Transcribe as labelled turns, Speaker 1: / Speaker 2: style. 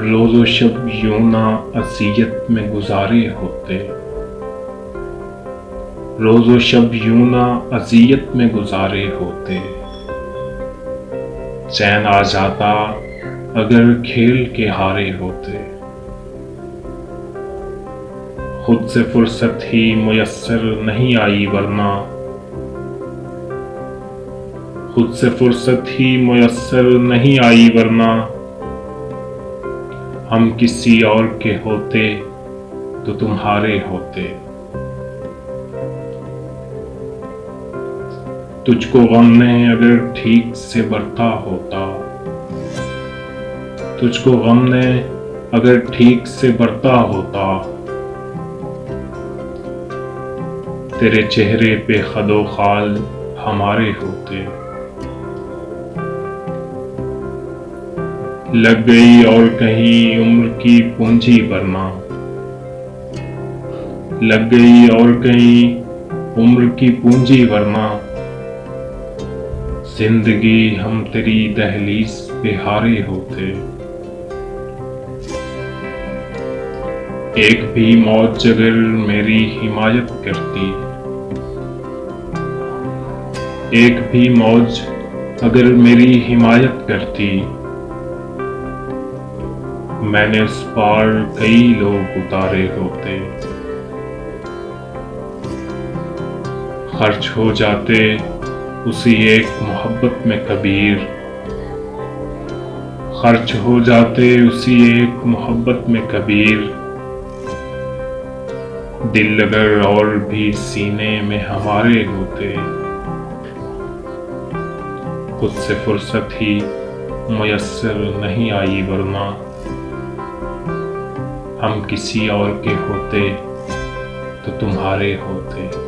Speaker 1: रोज़ो शब यूं ना अज़ियत में गुज़ारे होते, रोज़ो शब यूं ना अज़ियत में गुज़ारे होते। चैन आ जाता अगर खेल के हारे होते। खुद से फुर्सत ही मुयस्सर नहीं आई वरना, खुद से फुर्सत ही मुयस्सर नहीं आई वरना, हम किसी और के होते तो तुम्हारे होते। तुझको गम ने अगर ठीक से बरता होता, तुझको गम ने अगर ठीक से बरता होता, तेरे चेहरे पे खदो खाल हमारे होते। लग गई और कहीं उम्र की पूंजी वरना, लग गई और कहीं उम्र की पूंजी वरना, जिंदगी हम तेरी दहलीज पे हारे होते। एक भी मौज अगर मेरी हिमायत करती, एक भी मौज अगर मेरी हिमायत करती, मैंने उस पार कई लोग उतारे होते। खर्च हो जाते उसी एक मोहब्बत में कबीर, खर्च हो जाते उसी एक मोहब्बत में कबीर, दिल अगर और भी सीने में हमारे होते। खुद से फुर्सत ही मुयस्सर नहीं आई वरना, हम किसी और के होते तो तुम्हारे होते।